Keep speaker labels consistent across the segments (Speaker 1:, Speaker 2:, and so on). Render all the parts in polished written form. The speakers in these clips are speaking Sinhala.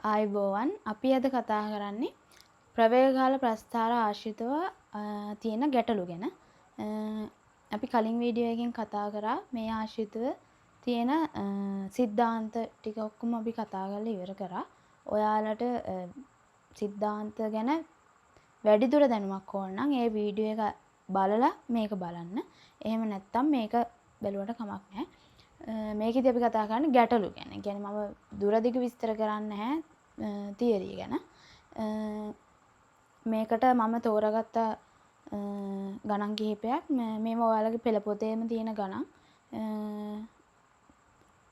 Speaker 1: ආයුබෝවන් අපි අද කතා කරන්නේ ප්‍රවේගකාල ප්‍රස්ථාර ආශ්‍රිතව තියෙන ගැටලු ගැන. අපි කලින් වීඩියෝ එකකින් කතා කරා මේ ආශ්‍රිතව තියෙන සිද්ධාන්ත ටික ඔක්කොම අපි කතා කරලා ඉවර කරා. ඔයාලට සිද්ධාන්ත ගැන වැඩිදුර දැනුමක් ඕන නම් ඒ වීඩියෝ එක බලලා මේක බලන්න. එහෙම නැත්නම් මේක බැලුවට කමක් නැහැ. මේකෙදි අපි කතා කරන්නේ ගැටලු ගැන. ඒ කියන්නේ මම දුරදිග විස්තර කරන්නේ නැහැ තියරිය ගැන. මේකට මම තෝරගත්ත ගණන් කිහිපයක් මේව ඔයාලගේ පෙළ පොතේම තියෙන ගණන්.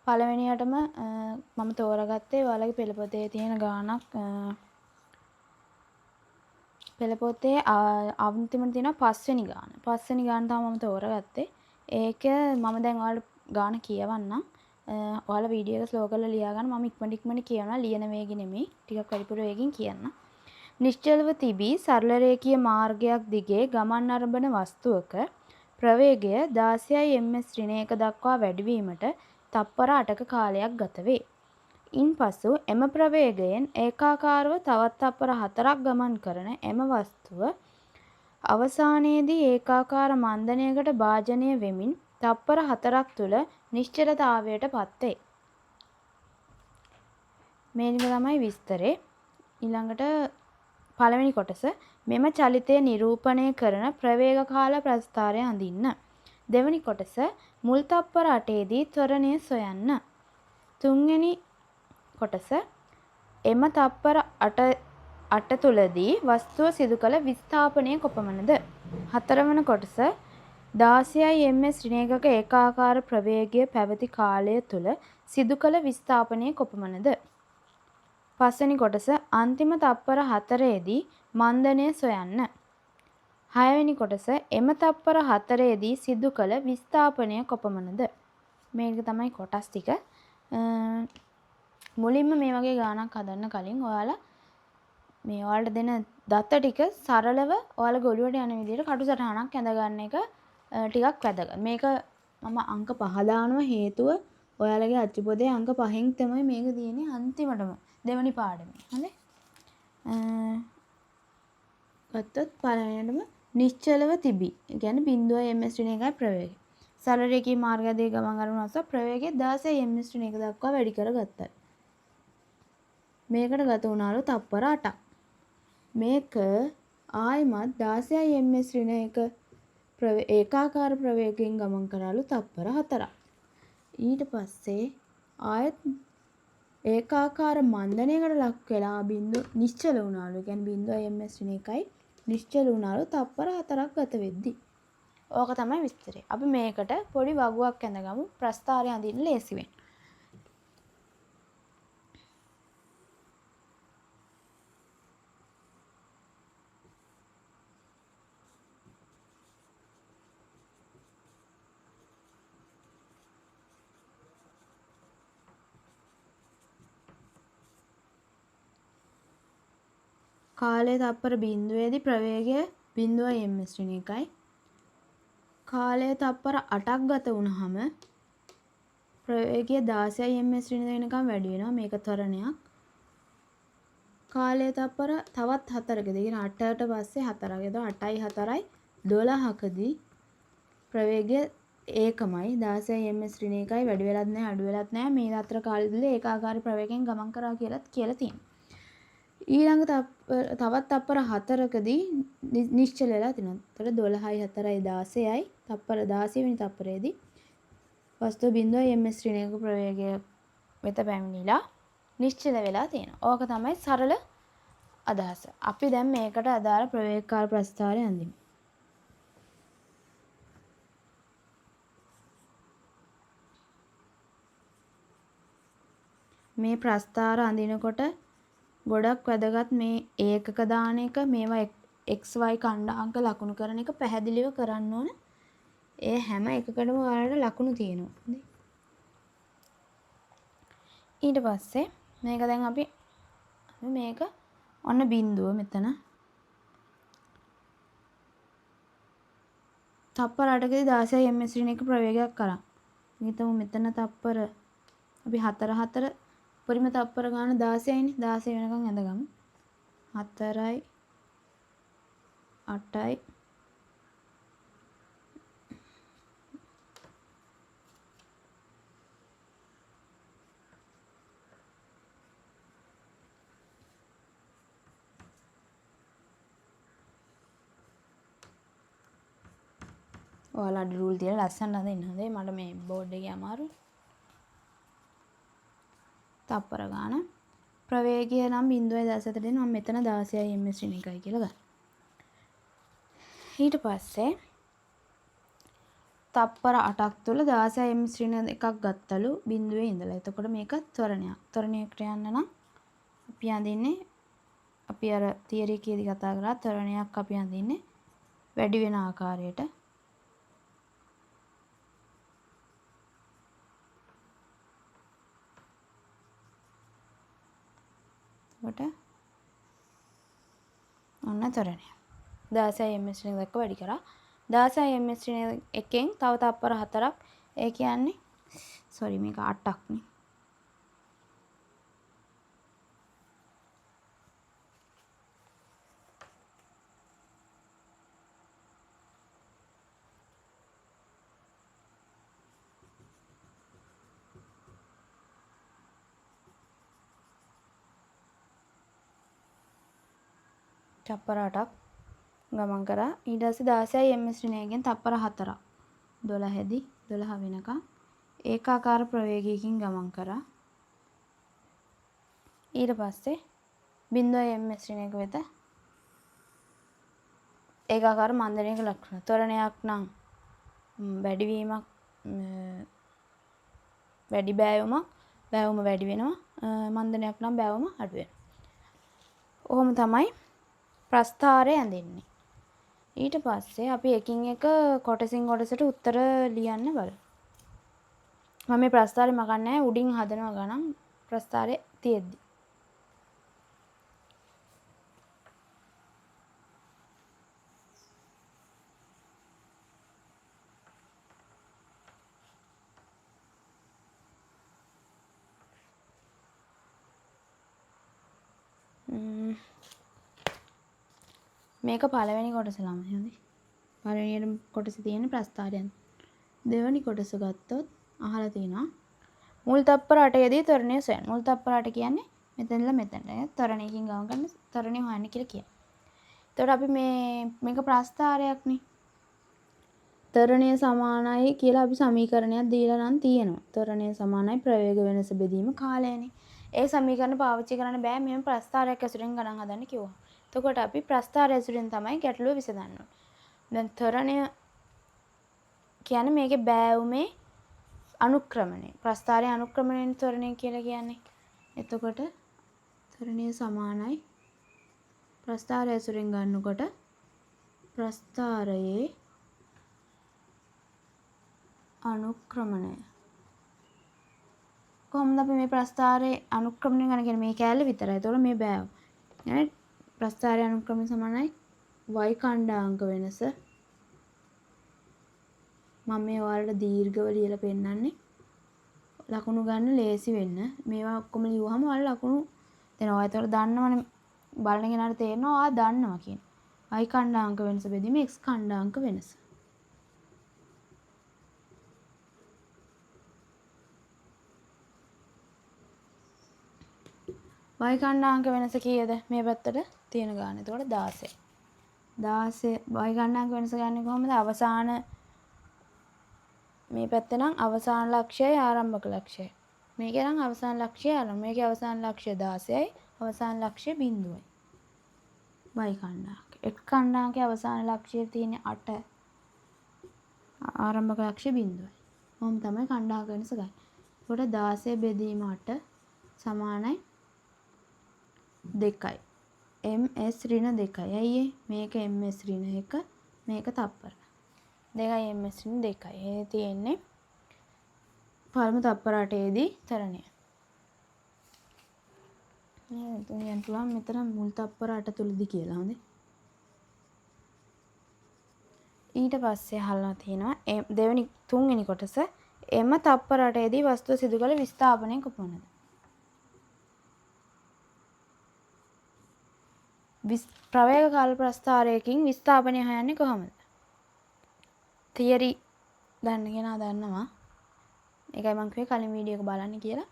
Speaker 1: පළවෙනියටම මම තෝරගත්තේ ඔයාලගේ පෙළ පොතේ තියෙන ගාණක්. පෙළ පොතේ අන්තිමට තියෙන 5 වෙනි ගාණ. 5 වෙනි ගාණ තමයි මම තෝරගත්තේ. ඒක මම දැන් ඔයාලට ගාණ කියවන්නම්. ඔයාලා වීඩියෝ එක ස්ලෝ කරලා ලියා ගන්න. මම ඉක්මනට කියනවා. ලියන වේගෙ නෙමෙයි. ටිකක් වැඩිපුර වේගෙන් කියන්න. නිශ්චලව තිබී සරල රේඛීය මාර්ගයක් දිගේ ගමන් අරඹන වස්තුවක ප්‍රවේගය 16 ms ඍණ 1 දක්වා වැඩිවීමට තප්පර 8ක කාලයක් ගත වේ. ඉන්පසු එම ප්‍රවේගයෙන් ඒකාකාරව තවත් තප්පර 4ක් ගමන් කරන එම වස්තුව අවසානයේදී ඒකාකාර මන්දනයකට භාජනය වෙමින් තප්පර 4ක් තුළ නිශ්චලතාවයට පත්වේ. මේක තමයි විස්තරේ. ඊළඟට පළවෙනි කොටස මෙම චලිතය නිරූපණය කරන ප්‍රවේග කාල ප්‍රස්ථාරය අඳින්න. දෙවෙනි කොටස මුල් තප්පර 8ේදී ත්වරණය සොයන්න. තුන්වෙනි කොටස එම තප්පර 8 තුලදී වස්තුව සිදු කළ විස්ථාපනය කොපමණද? හතරවන කොටස 16 ms ඍණ 1ක ඒකාකාර ප්‍රවේගය පැවති කාලය තුල සිදු කළ විස්ථාපනය කොපමණද? පස්වෙනි කොටස අන්තිම තප්පර 4ේදී මන්දනය සොයන්න. හයවෙනි කොටස එම තප්පර 4ේදී සිදු කළ විස්ථාපනය කොපමණද? මේක තමයි කොටස් ටික. මුලින්ම මේ වගේ ගාණක් හදන්න කලින් ඔයාලා මේ ඔයාලට දෙන දත ටික සරලව ඔයාලගේ ඔළුවට යන විදිහට කටුසටහනක් ඇඳගන්න එක ටිකක් වැදගත්. මේක මම අංක 5 දානවා හේතුව ඔයාලගේ අච්චු පොතේ අංක 5න් තමයි මේක තියෙන්නේ අන්තිමටම දෙවනි පාඩමේ. හරි? ගත්තොත් පළවෙනියටම නිශ්චලව තිබී. ඒ කියන්නේ 0 ms ඍණ 1යි ප්‍රවේගය. සරල රේඛීය මාර්ගයේදී ගමන් කරන අවස්ථාව ප්‍රවේගය 16 ms ඍණ 1 දක්වා වැඩි කරගත්තා. මේකට ගත වුණාලු තප්පර 8ක්. මේක ආයිමත් 16 ms ඍණ 1 ඒකාකාර ප්‍රවේගයෙන් ගමන් කරාලු තප්පර 4ක්. ඊට පස්සේ ආයත් ඒකාකාර මන්දනයකට ලක් වෙලා නිශ්චල වුණාලු. කියන්නේ 0 ms ඍණ 1යි නිශ්චල වුණාලු තප්පර 4ක් ගත වෙද්දි. ඕක තමයි විස්තරය. අපි මේකට පොඩි වගුවක් ඇඳගමු ප්‍රස්ථාරය අඳින්න ලේසි වෙන්න. කාලය තප්පර 0ේදී ප්‍රවේගය 0 ms ඍණ 1යි. කාලය තප්පර 8ක් ගත වුණාම ප්‍රවේගය 16 ms ඍණ වෙනකම් වැඩි වෙනවා. මේක ත්වරණයක්. කාලය තප්පර තවත් 4කදී කියන 8ට පස්සේ 4ක්. එතකොට 8යි 4යි 12කදී ප්‍රවේගය ඒකමයි 16 ms ඍණ 1යි වැඩි වෙලත් නැහැ අඩු වෙලත් නැහැ. මේ අතර කාලෙදී ඒකාකාර ප්‍රවේගයෙන් ගමන් කරා කියලා තියෙනවා. ඊළඟ තවත් තප්පර 4කදී නිශ්චල වෙලා තිනවා. එතකොට 12යි 4යි 16යි තප්පර 16 වෙනි තප්පරයේදී වස්තුව 0 ms ඍණ 1 ප්‍රවේගය වෙත පැමිණිලා නිශ්චල වෙලා තියෙනවා. ඕක තමයි සරල අදහස. අපි දැන් මේකට අදාළ ප්‍රවේගකාල ප්‍රස්ථාරය අඳිමු. මේ ප්‍රස්ථාර අඳිනකොට ගොඩක් වැදගත් මේ ඒකක දාන එක මේවා XY ඛණ්ඩාංක ලකුණු කරන එක පැහැදිලිව කරන්න ඕන. ඒ හැම එකකටම ඔයාලට ලකුණු තියෙනවා. ඊට පස්සේ මේක දැන් අපි මේක ඔන්න බිඳුව මෙතන තප්පර 8කදී 16 ms ඍණ 1 ප්‍රවේගයක් කරා. හිතමු මෙතන තප්පර අපි 4 4 උපරිම තප්පර ගාන 16යිනේ. 16 වෙනකන් ඇඳගමු. 4යි 8යි ඔයාලා රූල් තියලා ලස්සනට අඳින්න. හොඳේ මට මේ බෝඩ් එකේ අමාරුයි. තප්පර ගාන ප්‍රවේගය නම් 0.4 දෙන්න මම මෙතන 16 ms ශ්‍රේණිකයි කියලා ගන්න. ඊට පස්සේ තප්පර 8ක් තුල 16 ms ශ්‍රේණිය එකක් ගත්තලු බිඳුවේ ඉඳලා. එතකොට මේක ත්වරණයක්. ත්වරණයකට යන්න නම් අපි අඳින්නේ අපි අර තියරි එකේදී කතා කරා ත්වරණයක් අපි අඳින්නේ වැඩි වෙන ආකාරයට. කොට ඔන්න ත්වරණය 16 ms ශ්‍රේණිය දක්වා වැඩි කරා. 16 ms ශ්‍රේණිය එකෙන් තව තප්පර 4ක් ඒ කියන්නේ මේක 8ක් නේ. තප්පර 8ක් ගමන් කරා. ඊට පස්සේ 16 ms ශ්‍රේණියකින් තප්පර 4ක් 12 දී 12 වෙනකම් ඒකාකාර ප්‍රවේගයකින් ගමන් කරා. ඊට පස්සේ 0 ms ශ්‍රේණියක වෙත ඒකාකාර මන්දනයක ලක්ෂණ. ත්වරණයක් නම් වැඩිවීමක් වැඩි බෑවුමක් බෑවුම වැඩි වෙනවා. මන්දනයක් නම් බෑවුම අඩු වෙනවා. ඔහොම තමයි ප්‍රස්ථාරය ඇඳෙන්නේ. ඊට පස්සේ අපි එකින් එක කොටසින් කොටසට උත්තර ලියන්න බලමු. මම මේ ප්‍රස්ථාරය මකන්නේ නැහැ. උඩින් හදනවා ගණන් ප්‍රස්ථාරය තියෙද්දි. මේක පළවෙනි කොටස ළමයි හොඳේ. පළවෙනි කොටසේ තියෙන ප්‍රස්ථාරයන්. දෙවෙනි කොටස ගත්තොත් අහලා තියෙනවා මුල් තප්පර 8 දී ත්වරණය සොයන්න. මුල් තප්පර 8 කියන්නේ මෙතනලා මෙතනට. ත්වරණයකින් ගමන් කරන ත්වරණය හොයන්න කියලා කියනවා. එතකොට අපි මේක ප්‍රස්ථාරයක් නේ. ත්වරණය සමානයි කියලා අපි සමීකරණයක් දීලා නම් තියෙනවා. ත්වරණය සමානයි ප්‍රවේග වෙනස බෙදීම කාලයනේ. ඒ සමීකරණ පාවිච්චි කරන්න බෑ මෙහෙම ප්‍රස්ථාරයක් ඇසුරෙන් ගණන් හදන්න කිව්වා. එතකොට අපි ප්‍රස්ථාරය ඇසුරෙන් තමයි ගැටලුව විසඳන්න ඕනේ. දැන් ත්වරණය කියන්නේ මේකේ බෑවුමේ අනුක්‍රමණය. ප්‍රස්ථාරයේ අනුක්‍රමණයෙන් ත්වරණය කියලා කියන්නේ. එතකොට ත්වරණය සමානයි ප්‍රස්ථාරය ඇසුරෙන් ගන්නකොට ප්‍රස්ථාරයේ අනුක්‍රමණය. කොහොමද අපි මේ ප්‍රස්ථාරයේ අනුක්‍රමණය ගන්න කියන්නේ මේ කෑල්ල විතරයි. ඒතකොට මේ බෑව. يعني ප්‍රස්ථාරයේ අනුක්‍රමණය සමානයි y ඛණ්ඩාංක වෙනස. මම මේ ඔයාලට දීර්ඝව ලියලා පෙන්නන්නේ. ලකුණු ගන්න ලේසි වෙන්න. මේවා ඔක්කොම ලියුවාම ඔයාලා ලකුණු දෙනවා. ඒතකොට දන්නවනේ බලන කෙනාට තේරෙනවා ආ දන්නවා කියන. y ඛණ්ඩාංක වෙනස බෙදීම x ඛණ්ඩාංක වෙනස. y ඛණ්ඩාංක වෙනස කීයද? මේ පැත්තට තියෙන ගාන. එතකොට 16. 16 y ඛණ්ඩාංක වෙනස ගන්නේ කොහොමද? අවසාන මේ පැත්තේ නම් අවසාන ලක්ෂයයි ආරම්භක ලක්ෂයයි. මේකේ නම් අවසාන ලක්ෂයයි ආරම්භ. මේකේ අවසාන ලක්ෂය 16යි අවසාන ලක්ෂය 0යි. y ඛණ්ඩාංක. x ඛණ්ඩාංකයේ අවසාන ලක්ෂය තියෙන 8. ආරම්භක ලක්ෂය 0යි. මොහොම තමයි ඛණ්ඩාංක වෙනස ගන්න. එතකොට 16 බෙදීම 8 සමානයි 2යි. ms ඍණ 2යි. ඇයි මේක ms ඍණ 1 මේක තප්පර. 2යි ms ඍණ 2යි. ඒ තියෙන්නේ පළමු තප්පර 8 දී ත්වරණය. නේද? තුන්වෙනි පුළුවන් මෙතන මුල් තප්පර 8 තුලදී කියලා. හොඳේ. ඊට පස්සේ අහලා තියෙනවා තුන්වෙනි කොටස එම තප්පර 8 දී වස්තුව සිදු කළ විස්ථාපනය කොපමණද? ප්‍රවේග කාල ප්‍රස්ථාරයකින් විස්ථාපනය හොයන්නේ කොහොමද? තියරි දන්න කෙනා දන්නවා. ඒකයි මම කිව්වේ කලින් වීඩියෝ එක බලන්න කියලා.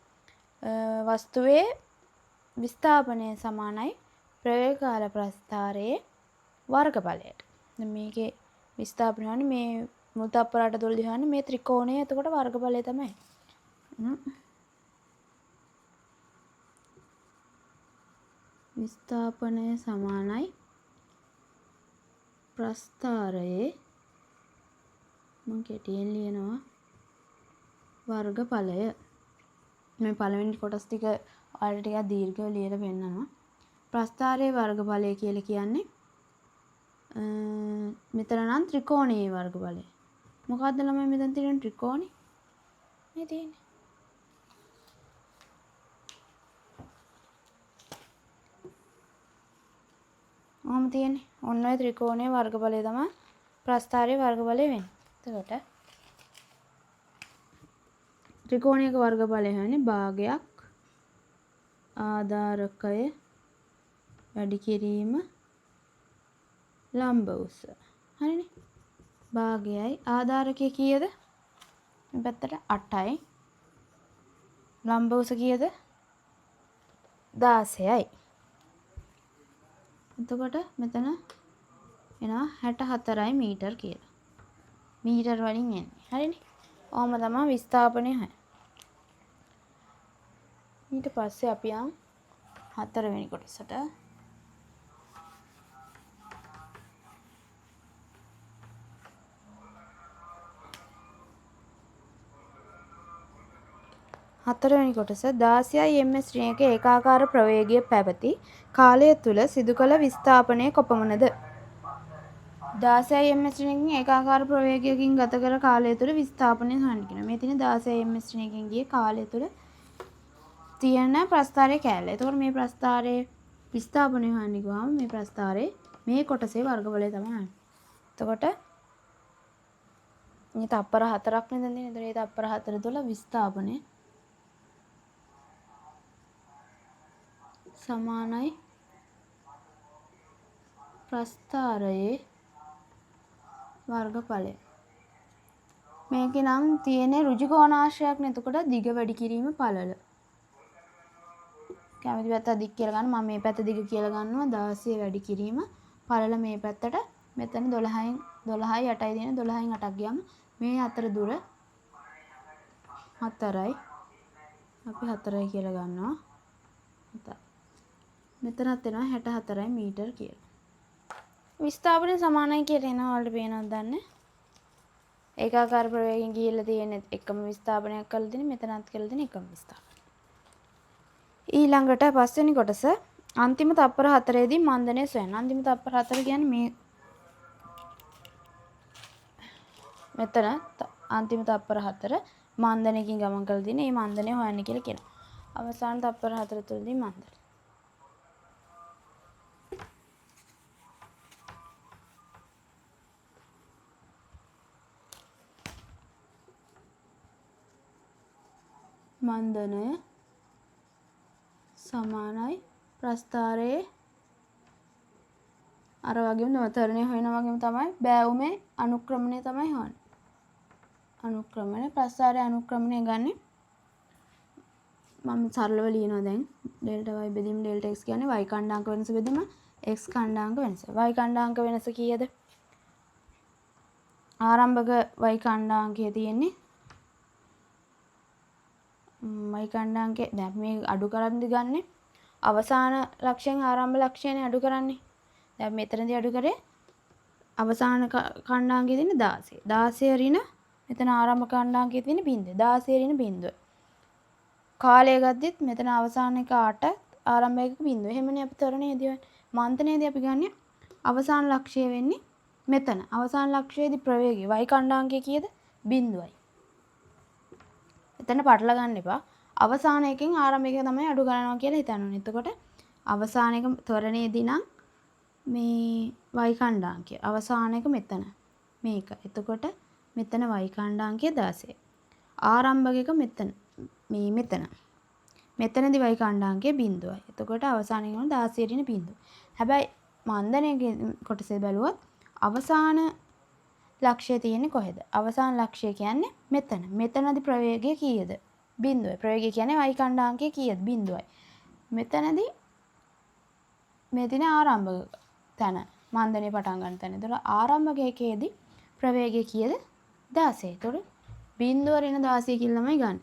Speaker 1: වස්තුවේ විස්ථාපනය සමානයි ප්‍රවේග කාල ප්‍රස්ථාරයේ වර්ගඵලයට. දැන් මේකේ විස්ථාපනය හොයන්නේ මේ මුල් තප්පරාට තුලදී හොයන්නේ මේ ත්‍රිකෝණයේ එතකොට වර්ගඵලය තමයි. විස්ථාපනය සමානයි ප්‍රස්ථාරයේ මම කෙටියෙන් ලියනවා වර්ගඵලය. මේ පළවෙනි කොටස් ටික ඔයාලට ටිකක් දීර්ඝව ලියලා පෙන්නනවා. ප්‍රස්ථාරයේ වර්ගඵලය කියලා කියන්නේ මෙතන නම් ත්‍රිකෝණයේ වර්ගඵලය. මොකද්ද ළමයි මෙතන තියෙන ත්‍රිකෝණේ? මේ තියෙන්නේ. ඔහොම තියෙන්නේ. ඔන්න ඔය ත්‍රිකෝණයේ වර්ගඵලය තමයි ප්‍රස්ථාරයේ වර්ගඵලය වෙන්නේ. එතකොට ත්‍රිකෝණයක වර්ගඵලය හොයන්නේ භාගයක් ආධාරකය වැඩි කිරීම ලම්බ උස. හරිනේ. භාගයයි ආධාරකය කීයද? මේ පැත්තට 8යි. ලම්බ උස කීයද? 16යි. එතකොට මෙතන එනවා 64යි මීටර් කියලා. මීටර් වලින් එන්නේ. හරිනේ. ඔහොම තමයි විස්ථාපනය හොයන්නේ. ඊට පස්සේ අපි යන් 4 වෙනි කොටසට. හතරවෙනි කොටස 16යි ms ශ්‍රේණියක ඒකාකාර ප්‍රවේගය පැවති කාලය තුල සිදු කළ විස්ථාපනය කොපමණද? 16යි ms ශ්‍රේණියකින් ඒකාකාර ප්‍රවේගයකින් ගත කළ කාලය තුල විස්ථාපනය හොයන්න කියනවා. මේ තියෙන 16යි ms ශ්‍රේණියකින් ගිය කාලය තුල තියෙන ප්‍රස්ථාරයේ කැලේ. එතකොට මේ ප්‍රස්ථාරයේ විස්ථාපනය හොයන්න ගියාම මේ ප්‍රස්ථාරයේ මේ කොටසේ වර්ගඵලය තමයි හොයන්නේ. එතකොට මේ තප්පර 4ක් නේද තියෙන්නේ. එතකොට මේ තප්පර 4 තුල විස්ථාපනය සමානයි ප්‍රස්ථාරයේ වර්ගඵලය. මේකේ නම් තියෙන ඍජු කෝණාශ්‍රයක් නේ. එතකොට දිග වැඩි කිරීම පළල. කැමති පැත්ත දිග කියලා ගන්න. මම මේ පැත්ත දිග කියලා ගන්නවා. 16 වැඩි කිරීම පළල මේ පැත්තට. මෙතන 12යි 8යි දෙන 12න් 8ක් ගියාම මේ අතර දුර 4යි. අපි 4යි කියලා ගන්නවා. 4. මෙතනත් එනවා 64යි මීටර් කියලා. විස්ථාපනය සමානයි කියලා එනවා. ඔයාලට පේනවද දන්නේ? ඒකාකාර ප්‍රවේගයෙන් ගිහිල්ලා තියෙන එකම විස්ථාපනයක් කරලා තියෙන මෙතනත් කරලා තියෙන එකම විස්ථාපනය. ඊළඟට පස්වෙනි කොටස අන්තිම තප්පර 4ේදී මන්දනය සොයන්න. අන්තිම තප්පර 4 කියන්නේ මේ මෙතන අන්තිම තප්පර 4 මන්දනයකින් ගමන් කරලා තියෙන මේ මන්දනය හොයන්න කියලා කියනවා. අවසාන තප්පර 4 තුලදී මන්දනය. මන්දනය සමානයි ප්‍රස්ථාරයේ අර වගේම නවතරණය හොයනා වගේම තමයි බෑවුමේ අනුක්‍රමණය තමයි හොයන්නේ. අනුක්‍රමණය ප්‍රස්ථාරයේ අනුක්‍රමණය ගන්නේ මම සරලව ලියනවා දැන් ඩෙල්ටා y බෙදීම ඩෙල්ටා x කියන්නේ y ඛණ්ඩාංක වෙනස බෙදීම x ඛණ්ඩාංක වෙනස. y ඛණ්ඩාංක වෙනස කීයද? ආරම්භක y ඛණ්ඩාංකය තියෙන්නේ y ඛණ්ඩාංකය දැන් මේ අඩු කරන්නේ ගන්නේ අවසාන ලක්ෂයෙන් ආරම්භ ලක්ෂයනේ අඩු කරන්නේ. දැන් මෙතනදී අඩු කරේ අවසාන ඛණ්ඩාංකයේ තියෙන 16. 16 ඍණ මෙතන ආරම්භ ඛණ්ඩාංකයේ තියෙන බිංදුව. 16 ඍණ බිංදුව. කාලය ගත්තෙත් මෙතන අවසාන එක 8 ආරම්භ එක බිංදුව. එහෙමනේ අපි තරණයේදී මන්තනයේදී අපි ගන්නේ අවසාන ලක්ෂය වෙන්නේ මෙතන. අවසාන ලක්ෂයේදී ප්‍රවේගය y ඛණ්ඩාංකය කීයද? බිංදුවයි. එතන පටල ගන්න එපා. අවසාන එකෙන් ආරම්භ එක තමයි අඩු කරනවා කියලා හිතන්න ඕනේ. එතකොට අවසාන එක ත්වරණයේදී නම් මේ y ඛණ්ඩාංකය අවසාන එක මෙතන මේක. එතකොට මෙතන y ඛණ්ඩාංකය 16. ආරම්භක එක මෙතන මේ මෙතන. මෙතනදී y ඛණ්ඩාංකය බිංදුවයි. එතකොට අවසාන එක 16 ඍණ බිංදුව. හැබැයි මන්දනයේ කොටසේ බැලුවොත් අවසාන ලක්ෂය තියෙන්නේ කොහෙද? අවසාන ලක්ෂය කියන්නේ මෙතන. මෙතනදී ප්‍රවේගය කීයද? 0යි. ප්‍රවේගය කියන්නේ y කණ්ඩාංකය කීයද? 0යි. මෙතනදී මේ තියෙන ආරම්භක තැන මන්දනේ පටන් ගන්න තැන. ඒතර ආරම්භකයේදී ප්‍රවේගය කීයද? 16. ඒතර 0 ඍණ 16 කියලා ළමයි ගන්න.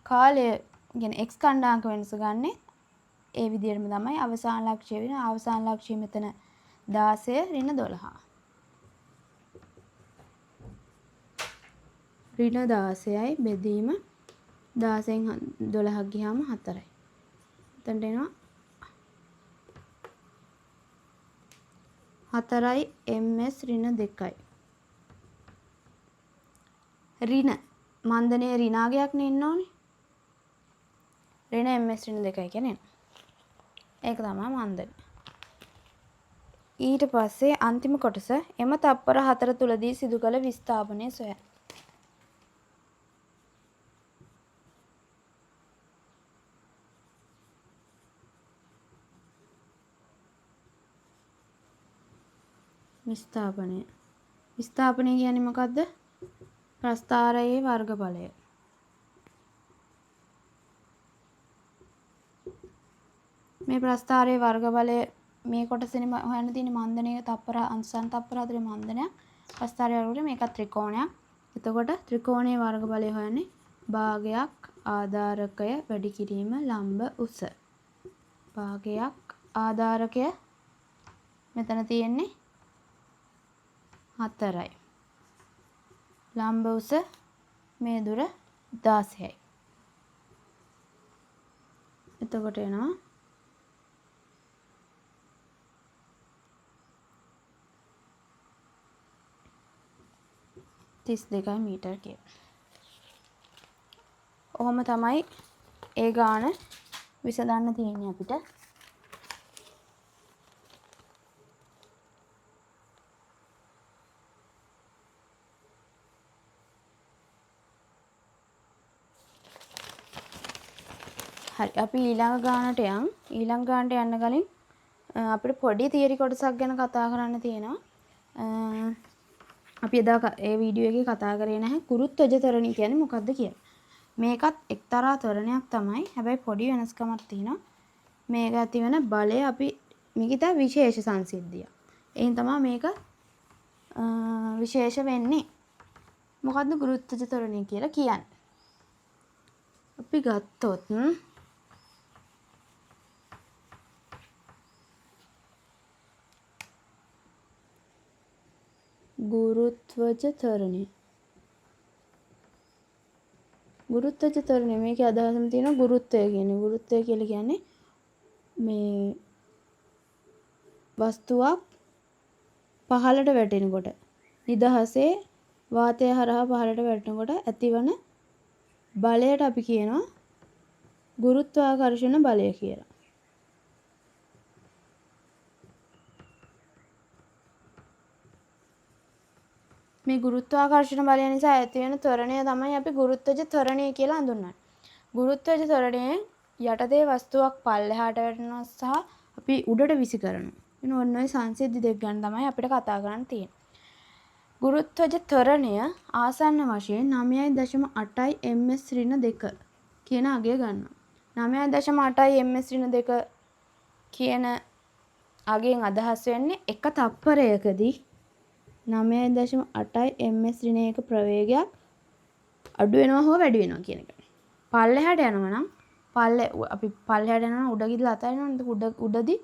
Speaker 1: කාලය කියන්නේ x කණ්ඩාංක වෙනස ගන්නෙ ඒ විදිහටම තමයි අවසාන ලක්ෂ්‍ය වෙන. අවසාන ලක්ෂ්‍ය මෙතන 16 ඍණ 12. ඍණ 16යි බෙදීම 16න් 12ක් ගියාම 4යි. එතනට එනවා 4යි ms ඍණ 2යි. ඍණ මන්දනේ ඍණාගයක් නේ ඉන්න ඕනේ. ඍණ ms ඍණ 2යි කියන්නේ. ඒක තමයි මන්දනේ. ඊට පස්සේ අන්තිම කොටස එම තත්පර 4 තුලදී සිදු කළ විස්ථාපනය සොයන්න. විස්ථාපනය කියන්නේ මොකද්ද? ප්‍රස්ථාරයේ වර්ගඵලය. මේ ප්‍රස්ථාරයේ වර්ගඵලය මේ කොටසෙනි හොයන්න තියෙන මන්දනයේ තත්පර අංශන් තත්පර 4 මන්දනයක්. ප්‍රස්ථාරයේ වර්ගඵලය මේකත් ත්‍රිකෝණයක්. එතකොට ත්‍රිකෝණයේ වර්ගඵලය හොයන්නේ භාගයක් ආධාරකය වැඩි කිරීම ලම්බ උස. භාගයක් ආධාරකය මෙතන තියෙන්නේ 4යි. ලම්බ උස මේ දුර 16යි. එතකොට එනවා 32 මීටර කියලා. ඔහොම තමයි ඒ ගාන විසඳන්න තියෙන්නේ අපිට. හරි අපි ඊළඟ ගානට යන්. ඊළඟ ගානට යන්න කලින් අපිට පොඩි තියරි කොටසක් ගැන කතා කරන්න තියෙනවා. අපි එදා ඒ වීඩියෝ එකේ කතා කරේ නැහැ ගුරුත්වජ ත්වරණය කියන්නේ මොකක්ද කියලා. මේකත් එක්තරා ත්වරණයක් තමයි. හැබැයි පොඩි වෙනස්කමක් තියෙනවා. මේක ඇති වෙන බලය අපි මේක විශේෂ සංසිද්ධිය. එහෙනම් තමයි මේක විශේෂ වෙන්නේ. මොකද්ද ගුරුත්වජ ත්වරණය කියලා කියන්නේ? අපි ගත්තොත් ගුරුත්වජ ත්වරණය. ගුරුත්වජ ත්වරණය මේකේ අදහසම තියෙනවා ගුරුත්වය කියන්නේ. ගුරුත්වය කියලා කියන්නේ මේ වස්තුවක් පහළට වැටෙනකොට නිදහසේ වාතය හරහා පහළට වැටෙනකොට ඇතිවන බලයට අපි කියනවා ගුරුත්වාකර්ෂණ බලය කියලා. මේ ගුරුත්වාකර්ෂණ බලය නිසා ඇති වෙන ත්වරණය තමයි අපි ගුරුත්වජ ත්වරණය කියලා හඳුන්වන්නේ. ගුරුත්වජ ත්වරණයෙන් යටතේ වස්තුවක් පල්ලෙහාට වැටෙනවා සහ අපි උඩට විසි කරනවා. එන ඔන්න ඔය සංසිද්ධි දෙක ගැන තමයි අපිට කතා කරන්න තියෙන්නේ. ගුරුත්වජ ත්වරණය ආසන්න වශයෙන් 9.8යි ms ඍණ 2 කියන අගය ගන්නවා. 9.8යි ms ඍණ 2 කියන අගයෙන් අදහස් වෙන්නේ එක තප්පරයකදී 9.8යි ms ඍණ 1 ප්‍රවේගයක් අඩු වෙනවා හෝ වැඩි වෙනවා කියන එක. පල්ලෙහාට යනවා නම් අපි පල්ලෙහාට යනවා නම් උඩ ගිහලා අතහැරෙනවා. උඩදී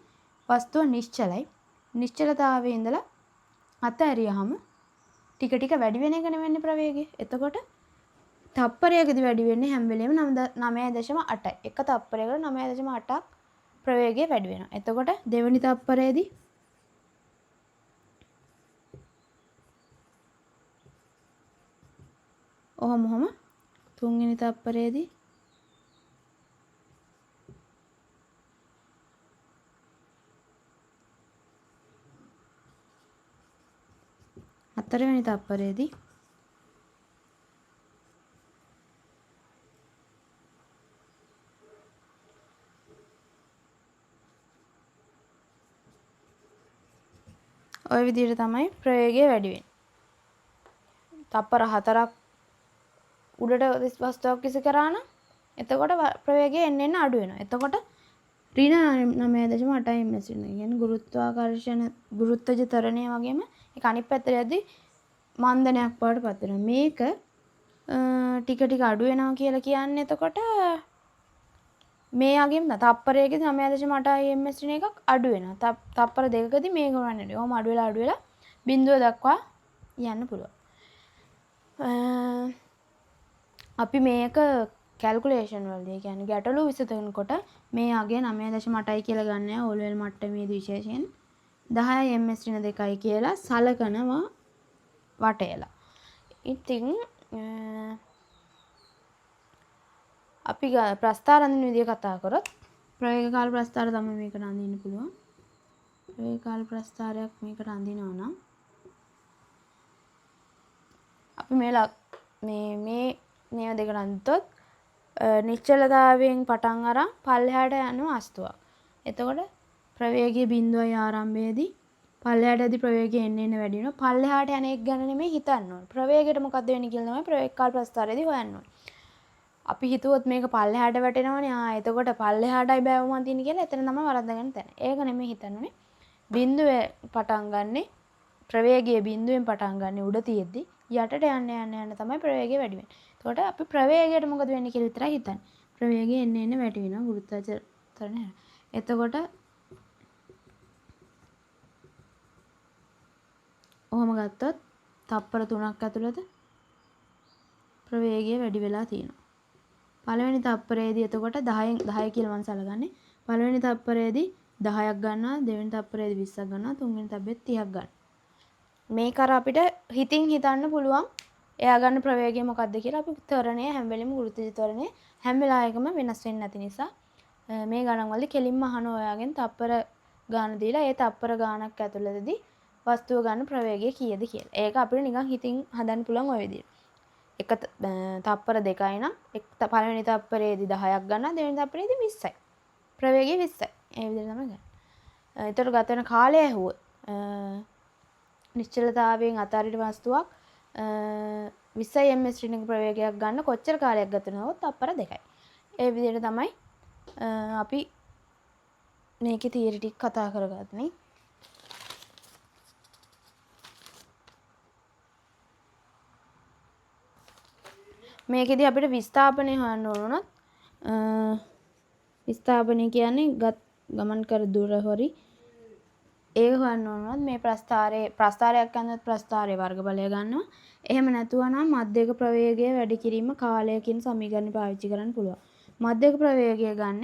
Speaker 1: වස්තුව නිශ්චලයි. නිශ්චලතාවයේ ඉඳලා අතහැරියාම ටික ටික වැඩි වෙන එක නෙවෙන්නේ ප්‍රවේගය. එතකොට තප්පරයකදී වැඩි වෙන්නේ හැම වෙලෙම 9.8යි. එක තප්පරයකට 9.8ක් ප්‍රවේගය වැඩි වෙනවා. එතකොට දෙවෙනි තප්පරයේදී ඔහොම තුන්වෙනි තප්පරයේදී හතරවෙනි තප්පරයේදී ওই විදිහට තමයි ප්‍රවේගය වැඩි වෙන්නේ. තප්පර 4ක් උඩට වස්තුවක් විසි කරා නම් එතකොට ප්‍රවේගය එන්න අඩු වෙනවා. එතකොට ඍණ 9.8 ms කියන්නේ ගුරුත්වාකර්ෂණ ගුරුත්වජ ත්වරණය වගේම ඒක අනිත් පැත්තට යද්දි මන්දනයක් බවට පත් වෙනවා. මේක ටික ටික අඩු වෙනවා කියලා කියන්නේ එතකොට මේ යගින් තප්පරයකදී 9.8 ms එකක් අඩු වෙනවා. තප්පර දෙකකදී මේක වන්නේ. ඔහොම අඩු වෙලා බිඳුව දක්වා යන්න පුළුවන්. අපි මේක කැල්කුලේෂන් වලදී කියන්නේ ගැටලු විසඳනකොට මේ අගය 9.8යි කියලා ගන්න ඕ ලෙවල් මට්ටමේදී විශේෂයෙන් 10 ms ඍණ 2යි කියලා සලකනවා වටේලා. ඉතින් අපි ප්‍රස්ථාර අඳින විදිය කතා කරොත් ප්‍රවේග කාල ප්‍රස්ථාර තමයි මේකට අඳින්න පුළුවන්. ප්‍රවේග කාල ප්‍රස්ථාරයක් මේකට අඳිනවා නම් අපි මේ දෙකට අඳිතොත් නිශ්චලතාවයෙන් පටන් අරන් පල්ලෙහාට යන වස්තුවක්. එතකොට ප්‍රවේගයේ බිඳුවයි ආරම්භයේදී පල්ලෙහාටදී ප්‍රවේගය එන්න වැඩි වෙනවා. පල්ලෙහාට යන එක ගැන නෙමෙයි හිතන්න ඕනේ. ප්‍රවේගයට මොකද්ද වෙන්නේ කියලා තමයි ප්‍රවේග කාල ප්‍රස්ථාරයේදී හොයන්න ඕනේ. අපි හිතුවොත් මේක පල්ලෙහාට වැටෙනවනේ. එතකොට පල්ලෙහාටයි බෑවම අඳින්න කියලා එතන තමයි වරද්දගන්න තැන. ඒක නෙමෙයි හිතන්න ඕනේ. බිඳුවේ පටන් ගන්නෙ ප්‍රවේගයේ බිඳුවෙන් පටන් ගන්නෙ උඩ තියෙද්දි යටට යන්න තමයි ප්‍රවේගය වැඩි වෙන්නේ. එතකොට අපි ප්‍රවේගයට මොකද වෙන්නේ කියලා විතරයි හිතන්නේ. ප්‍රවේගය එන්න වැඩි වෙනවා ගුරුත්වාකර්ෂණ ත්වරණය. එතකොට ඔහොම ගත්තොත් තප්පර 3ක් ඇතුළත ප්‍රවේගය වැඩි වෙලා තියෙනවා. පළවෙනි තප්පරයේදී එතකොට 10 කියලා මම සලකන්නේ. පළවෙනි තප්පරයේදී 10ක් ගන්නවා, දෙවෙනි තප්පරයේදී 20ක් ගන්නවා, තුන්වෙනි තප්පරේදී 30ක් ගන්නවා. මේක අර අපිට හිතින් හිතන්න පුළුවන් එයා ගන්න ප්‍රවේගය මොකක්ද කියලා. අපි ත්වරණය හැම වෙලෙම ගුරුත්වාකර්ෂණ ත්වරණය හැම වෙලාවෙකම වෙනස් වෙන්නේ නැති නිසා මේ ගණන් වලදී කෙලින්ම අහන ඔයාගෙන් තප්පර ගාන දීලා ඒ තප්පර ගානක් ඇතුළතදී වස්තුව ගන්න ප්‍රවේගය කීයද කියලා. ඒක අපිට නිකන් හිතින් හදන්න පුළුවන් ඔය විදිහට. එක තප්පර 2යි නම් පළවෙනි තප්පරේදී 10ක් ගන්නවා, දෙවෙනි තප්පරේදී 20යි. ප්‍රවේගය 20යි. ඒ විදිහට තමයි ගන්න. ඒතර ගත වෙන කාලය ඇහුවොත් නිශ්චලතාවයෙන් අතාරින වස්තුවක් 20 ms ඍණ ප්‍රවේගයක් ගන්න කොච්චර කාලයක් ගත වෙනවද? තප්පර 2යි. ඒ විදිහට තමයි අපි මේකේ තියරි ටික කතා කරගන්නේ. මේකෙදී අපිට විස්ථාපනය හොයන්න ඕන උනොත් විස්ථාපනය කියන්නේ ගමන් කර දුර හොරි ඒක හොයන්න ඕන උනොත් මේ ප්‍රස්ථාරයක් ගන්නත් ප්‍රස්ථාරයේ වර්ගඵලය ගන්නවා. එහෙම නැතුව නම් මධ්‍යක ප්‍රවේගය වැඩි කිරීම කාලය කියන සමීකරණ පාවිච්චි කරන්න පුළුවන්. මධ්‍යක ප්‍රවේගය ගන්න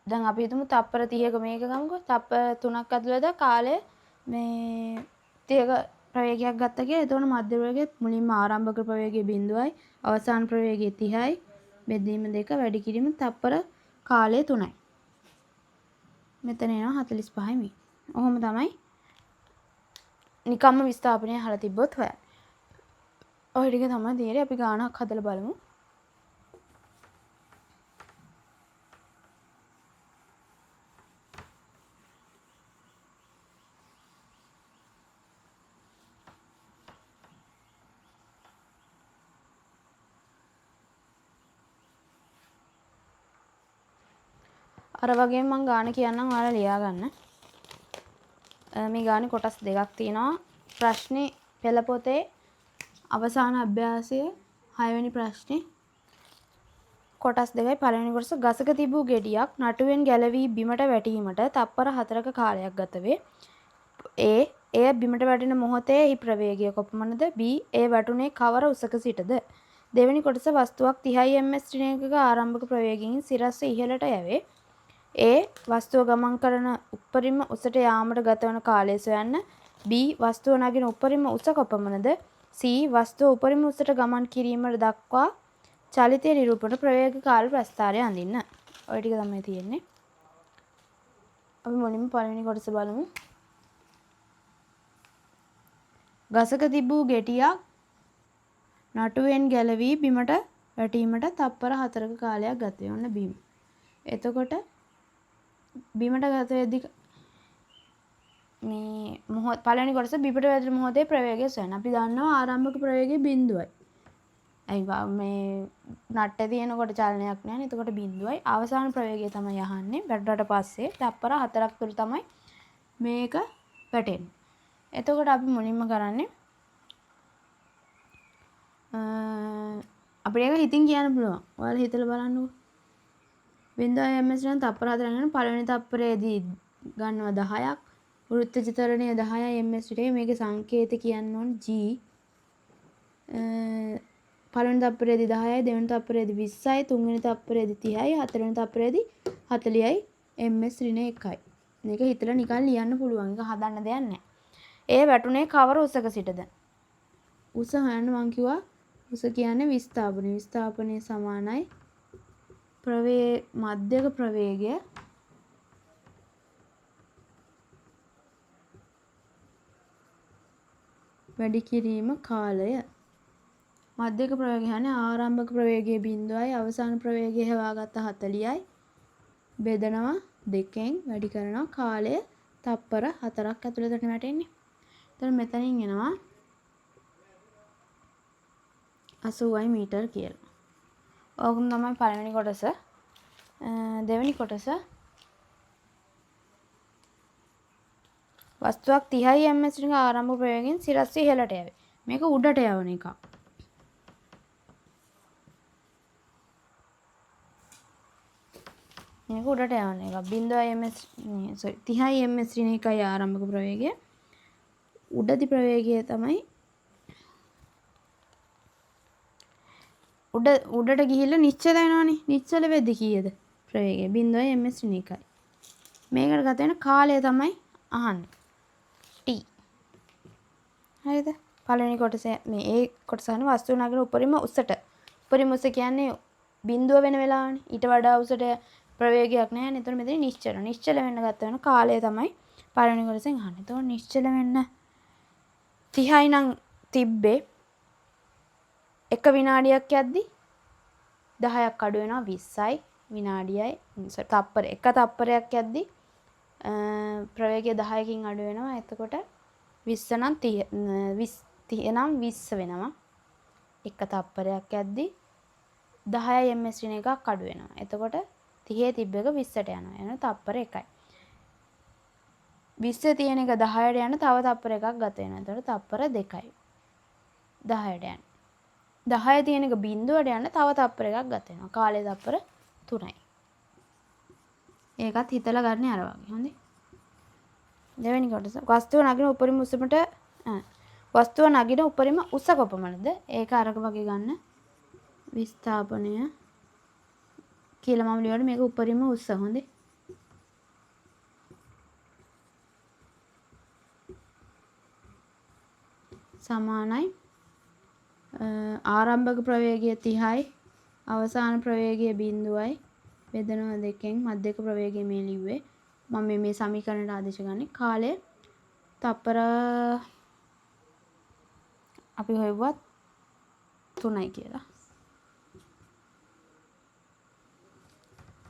Speaker 1: දැන් අපි හිතමු තප්පර 30ක මේක ගමුකෝ. තප්පර 3ක් ඇතුළත කාලය මේ 30ක ප්‍රවේගයක් ගත්තා කියලා. එතකොට මධ්‍ය ප්‍රවේගය මුලින්ම ආරම්භක ප්‍රවේගය 0යි, අවසාන ප්‍රවේගය 30යි. බෙදීම 2 වැඩි කිරීම තප්පර කාලය 3යි. මෙතන එනවා 45 මි. ඔහොම තමයි නිකම්ම විස්ථාපනය අහලා තිබ්බොත් හොයන්න. ඔය ටික තමයි තියෙන්නේ. අපි ගානක් හදලා බලමු. අර වගේම මම ගාන කියන්නම් ඔයාලා ලියා ගන්න. මේ ගානේ කොටස් දෙකක් තියෙනවා. ප්‍රශ්නේ පෙළ පොතේ අවසාන අභ්‍යාසයේ 6 වෙනි ප්‍රශ්නේ කොටස් දෙකයි. පළවෙනි කොටස ගසක තිබූ ගෙඩියක් නටුවෙන් ගැලවී බිමට වැටීමට තප්පර 4ක කාලයක් ගත වේ. එය බිමට වැටෙන මොහොතේ එහි ප්‍රවේගය කොපමණද? B එය වැටුනේ කවර උසක සිටද? දෙවෙනි කොටස වස්තුවක් 30 ms ශ්‍රේණියක ආරම්භක ප්‍රවේගයෙන් සිරස්ව ඉහළට යැවේ. වස්තුව ගමන් කරන උපරිම උසට යාමට ගත වන කාලය සොයන්න. B වස්තුව නගින උපරිම උස කොපමණද? C වස්තුව උපරිම උසට ගමන් කිරීමට දක්වා චලිතය නිරූපණ ප්‍රවේග කාල ප්‍රස්ථාරය අඳින්න. ඔය ටික තමයි තියෙන්නේ. අපි මුලින්ම පළවෙනි කොටස බලමු. ගසක තිබූ ගෙඩියක් නටුවෙන් ගැලවී බිමට වැටීමට තප්පර 4ක කාලයක් ගත වේ. ඔන්න බිම. එතකොට බිමට ගත වෙද්දී මේ මොහොත පළවෙනි කොටස බිපට වැදෙන මොහොතේ ප්‍රවේගය සොයන. අපි දන්නවා ආරම්භක ප්‍රවේගය බිඳුවයි. මේ නට්ටේ තියෙනකොට චලනයක් නැහැ. එතකොට බිඳුවයි. අවසාන ප්‍රවේගය තමයි අහන්නේ. වැටුණාට පස්සේ තප්පර 4ක් තුළ තමයි මේක වැටෙන්නේ. එතකොට අපි මුලින්ම කරන්නේ අපිට ඒක හිතින් කියන්න පුළුවන්. ඔයාලා හිතලා බලන්නකෝ. 0 ms නම් තප්පර 4 ගන්න පළවෙනි තප්පරයේදී ගන්නවා 10ක්. වෘත්තජ ත්වරණය 10 ms විතරයි. මේකේ සංකේත කියන්න ඕන g. පළවෙනි තප්පරයේදී 10යි, දෙවෙනි තප්පරයේදී 20යි, තුන්වෙනි තප්පරයේදී 30යි, හතරවෙනි තප්පරයේදී 40යි ms ඍණ 1යි. මේක හිතලා නිකන් ලියන්න පුළුවන්. ඒක හදන්න දෙයක් නැහැ. ඒ වැටුනේ කවර උසක සිටද? උස හොයන්න මං කිව්වා උස කියන්නේ විස්ථාපනය. විස්ථාපනය සමානයි මධ්‍යක ප්‍රවේගය වැඩි කිරීම කාලය. මධ්‍යක ප්‍රවේගය කියන්නේ ආරම්භක ප්‍රවේගයේ 0යි අවසාන ප්‍රවේගය හොයාගත්ත 40යි බෙදනවා 2කින් වැඩි කරනවා කාලය තප්පර 4ක් ඇතුළතට වැටෙන්නේ. එතන මෙතනින් එනවා 80යි මීටර් කියලා. ඕකම තමයි පළවෙනි කොටස. දෙවෙනි කොටස වස්තුවක් 30 ms රින්ග ආරම්භ ප්‍රවේගයෙන් සිරස්ව ඉහළට යවේ. මේක උඩට යවන එක. මේක උඩට යවන එක. 30 ms රින් එකයි ආරම්භක ප්‍රවේගය. උඩදි ප්‍රවේගය තමයි උඩට ගිහිල්ලා නිශ්චල වෙනවනේ. නිශ්චල වෙද්දි කීයද? ප්‍රවේගය 0 ms රින් එකයි. මේකට ගත වෙන කාලය තමයි අහන්නේ. T. හරිද? පළවෙනි කොටස මේ ඒ කොටස ගන්න වස්තුව නගන උපරිම උසට. උපරිම උස කියන්නේ බිඳුව වෙන වෙලාවනේ. ඊට වඩා උසට ප්‍රවේගයක් නැහැ නේ. එතකොට මෙතන නිශ්චල. නිශ්චල වෙන්න ගත වෙන කාලය තමයි පළවෙනි කොටසෙන් අහන්නේ. එතකොට නිශ්චල වෙන්න 30යි නම් තිබ්බේ 1 විනාඩියක් යද්දි 10ක් අඩු වෙනවා 20යි විනාඩියයි තප්පර 1 තප්පරයක් යද්දි ප්‍රවේගය 10කින් අඩු වෙනවා. එතකොට 20 නම් 30 නම් 20 වෙනවා. 1 තප්පරයක් යද්දි 10 ms රින් එකක් අඩු වෙනවා. එතකොට 30 තිබ්බ එක 20ට යනවා. එන තප්පර 1යි. 20 තියෙන එක 10ට යන තව තප්පර එකක් ගත වෙනවා. එතකොට තප්පර 2යි. 10ට යන. 10 තියෙන එක බිඳුවට යන තව තප්පර එකක් ගත වෙනවා. කාලය තප්පර 3යි. ඒකත් හිතලා ගන්න අර වගේ. හොඳේ. දෙවෙනි කොටස. වස්තුව නගින උපරිම උසමට වස්තුව නගින උපරිම උස කොපමණද? ඒක අරක වගේ ගන්න. විස්ථාපනය කියලා මම ලියුවා මේක උපරිම උස. හොඳේ. සමානයි ආරම්භක ප්‍රවේගය 30යි අවසාන ප්‍රවේගය 0යි බෙදනවා 2කින් මධ්‍යක ප්‍රවේගය මේ ලිව්වේ මම මේ සමීකරණයට ආදේශ ගන්නේ කාලය තප්පර අපි හොයුවත් 3යි කියලා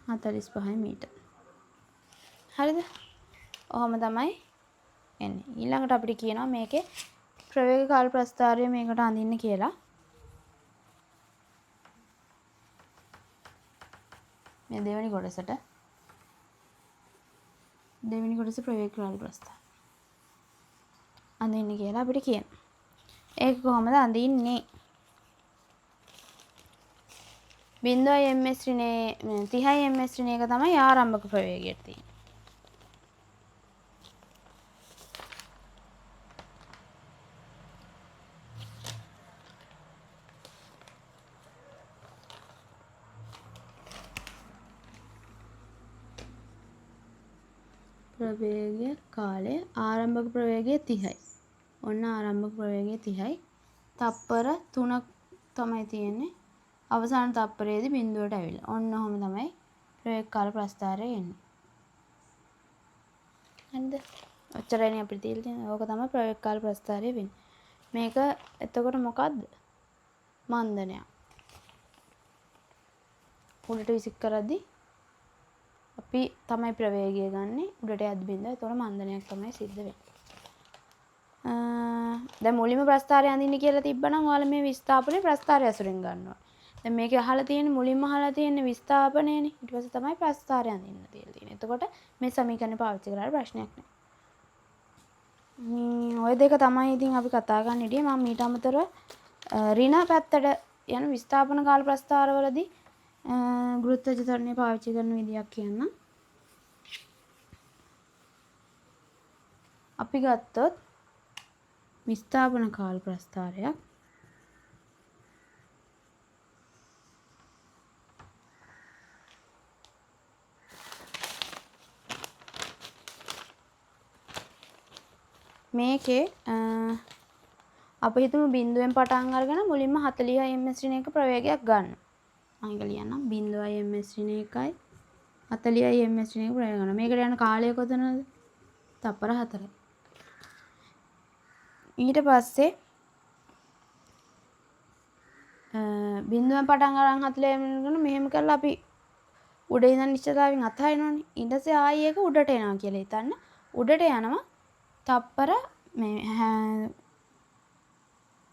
Speaker 1: 45 මීටර. හරිද? ඔහොම තමයි එන්නේ. ඊළඟට අපිට කියනවා මේකේ ප්‍රවේග කාල ප්‍රස්ථාරය මේකට අඳින්න කියලා. මේ දෙවෙනි කොටසට දෙවෙනි කොටස ප්‍රවේග කාල ප්‍රස්ථාරය අඳින්න කියලා අපිට කියනවා. ඒක කොහොමද අඳින්නේ? 0 ms රිනේ 30 ms රින එක තමයි ආරම්භක ප්‍රවේගයට තියෙන්නේ. ප්‍රවේගය කාලය ආරම්භක ප්‍රවේගය 30යි. ඔන්න ආරම්භක ප්‍රවේගය 30යි. තප්පර 3ක් තමයි තියෙන්නේ. අවසාන තප්පරයේදී බිඳුවට ඇවිල්ලා. ඔන්න ඔහොම තමයි ප්‍රවේග කාල ප්‍රස්ථාරය එන්නේ. හරිද? ඔච්චරයිනේ අපිට තියෙන්නේ. ඕක තමයි ප්‍රවේග කාල ප්‍රස්ථාරය වෙන්නේ. මේක එතකොට මොකද්ද? මන්දනයක්. උඩට විසික් කරද්දී අපි අපි තමයි ප්‍රවේගය ගන්න උඩට යද්දි බින්දුව. එතකොට මන්දනයක් තමයි සිද්ධ වෙන්නේ. දැන් මුලින්ම ප්‍රස්ථාරය අඳින්න කියලා තිබ්බනම් ඔයාලා මේ විස්ථාපනේ ප්‍රස්ථාරය ඇසුරෙන් ගන්නවා. දැන් මේකේ අහලා තියෙන්නේ මුලින්ම අහලා තියෙන්නේ විස්ථාපනයනේ. ඊට පස්සේ තමයි ප්‍රස්ථාරය අඳින්න තියෙන්නේ. එතකොට මේ සමීකරණය පාවිච්චි කරලා ප්‍රශ්නයක් නැහැ. ඔය දෙක තමයි ඉතින් අපි කතා කරන්න හිටියේ. මම ඊට අමතරව ඍණ පැත්තට යන විස්ථාපන කාල ප්‍රස්ථාරවලදී ගුරුත්වාකර්ෂණ ත්වරණය පාවිච්චි කරන විදියක් කියන්නම්. අපි ගත්තොත් විස්ථාපන කාල ප්‍රස්ථාරයක් මේකේ අපි හිතමු බිඳුවෙන් පටන් අරගෙන මුලින්ම 40 ms ඍණ එක ප්‍රවේගයක් ගන්න. මම ඒක ලියන්නම් 0 ms ඍණ එකයි 40 ms ඍණ එක ප්‍රවේග ගන්න. මේකට යන කාලය කොතනද? තප්පර 4යි. ඊට පස්සේ බිඳුවෙන් පටන් අරන් 40 ms මෙහෙම කරලා අපි උඩ ඉඳන් නිශ්චිතතාවයෙන් අතහරිනවනේ. ඊට පස්සේ ආයෙ ඒක උඩට එනවා කියලා හිතන්න. උඩට යනවා තප්පර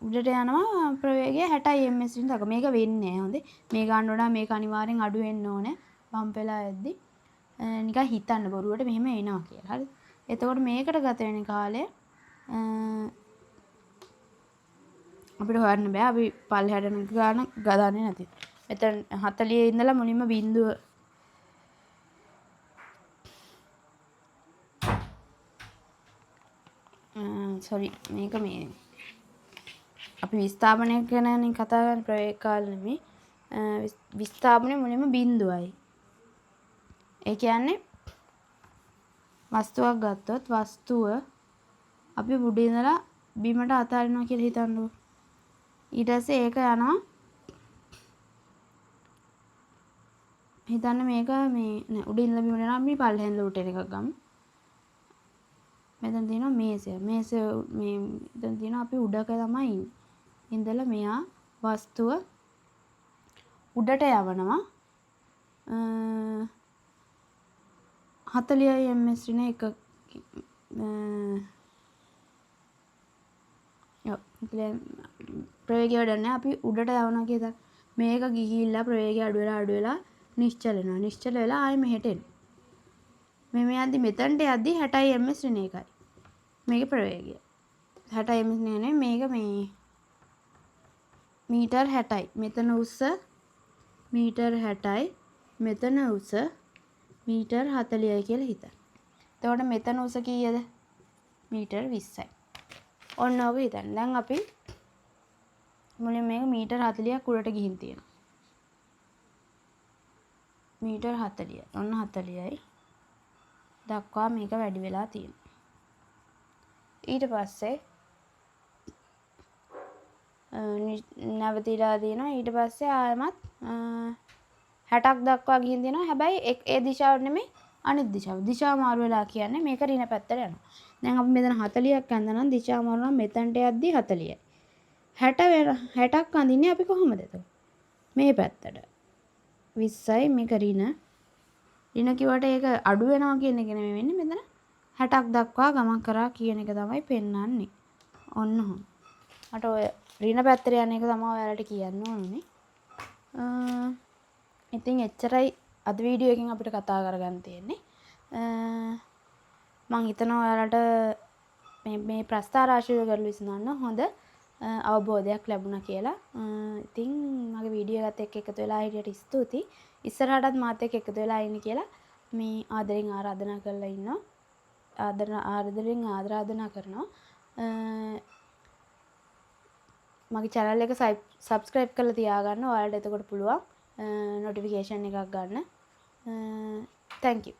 Speaker 1: උඩට යනවා ප්‍රවේගය 60 ms රින් දක්වා. මේක වෙන්නේ නැහැ හොඳේ. මේ ගන්න වඩා මේක අනිවාර්යෙන් අඩු වෙන්න ඕනේ. පම්ප් වෙලා යද්දි නිකන් හිතන්න බොරුවට මෙහෙම එනවා කියලා. හරිද? එතකොට මේකට ගත වෙන කාලය අපිට හොයන්න බෑ. අපි පල්ලෙහාට යන ගාන ගදන්නේ නැති. මෙතන 40 ඉඳලා මුලින්ම බිඳුව සෝරි මේක මේ අපි විස්ථාපනය ගැන කතා කරන ප්‍රවේග කාල නෙමෙයි. විස්ථාපනය මුලින්ම බිඳුවයි. ඒ කියන්නේ වස්තුවක් ගත්තොත් වස්තුව අපි උඩ ඉඳලා බිමට අතාරිනවා කියලා හිතන්නකෝ. ඊට පස්සේ ඒක යනවා හිතන්න මේක මේ උඩ ඉඳලා බිමට යනවා. අපි පල්ලෙහෙන් ලූටර් එකක් ගමු. මෙතන තියෙනවා මේසය. මේසය මේ මෙතන තියෙනවා අපි උඩක තමයි ඉන්නේ. ඉඳලා මෙයා වස්තුව උඩට යවනවා 40 ms රින එක ප්‍රවේගය වැඩන්නේ අපි උඩට යවනවා කියලා. මේක ගිහිල්ලා ප්‍රවේගය අඩු වෙලා නිශ්චල වෙනවා. නිශ්චල වෙලා ආයෙ මෙහෙට එනවා. මේ යද්දි මෙතනට යද්දි 60 ms රින එකයි. මේකේ ප්‍රවේගය 60 ms නේ. මේක මේ මීටර් 60යි. මෙතන උස මීටර් 60යි. මෙතන උස මීටර් 40යි කියලා හිතන්න. එතකොට මෙතන උස කීයද? මීටර් 20යි. ඔන්න ඔබ හිතන්න. දැන් අපි මුලින් මේක මීටර් 40ක් උඩට ගිහින් තියෙනවා. මීටර් 40යි. ඔන්න 40යි. දක්වා මේක වැඩි වෙලා තියෙනවා. ඊට පස්සේ නැවතිලා තියෙනවා. ඊට පස්සේ ආයමත් 60ක් දක්වා ගිහින් තියෙනවා. හැබැයි ඒ දිශාව නෙමෙයි අනිත් දිශාව. දිශාව මාරු වෙලා කියන්නේ මේක ඍණ පැත්තට යනවා. දැන් අපි මෙතන 40ක් අඳනනම් දිශාව මාරු නම් මෙතනට යද්දි 40යි. 60ක් අඳින්නේ අපි කොහොමද එතකොට? මේ පැත්තට 20යි මේක ඍණ කිව්වට ඒක අඩු වෙනවා කියන එක නෙමෙයි වෙන්නේ. මෙතන 60ක් දක්වා ගමන් කරා කියන එක තමයි පෙන්වන්නේ. ඔන්න ඔහොම. මට ඔය ඍණ පැත්තට යන එක තමයි ඔයාලට කියන්න ඕනේ. ඉතින් එච්චරයි අද වීඩියෝ එකෙන් අපිට කතා කරගන්න තියෙන්නේ. මම හිතනවා ඔයාලට මේ ප්‍රස්ථාර ආශ්‍රිත කරලා විසඳන්න හොඳ අවබෝධයක් ලැබුණා කියලා. ඉතින් මගේ වීඩියෝ එකත් එක්ක එකතු වෙලා හිටියට ස්තුතියි. ඉස්සරහටත් මාත් එක්ක එකතු වෙලා ඉන්න කියලා මේ ආදරෙන් ආරාධනා කරලා ඉන්නවා. ආරාධනා කරනවා. මගේ channel එක subscribe කරලා තියාගන්න. ඔයාලට එතකොට පුළුවන් notification එකක් ගන්න. Thank you.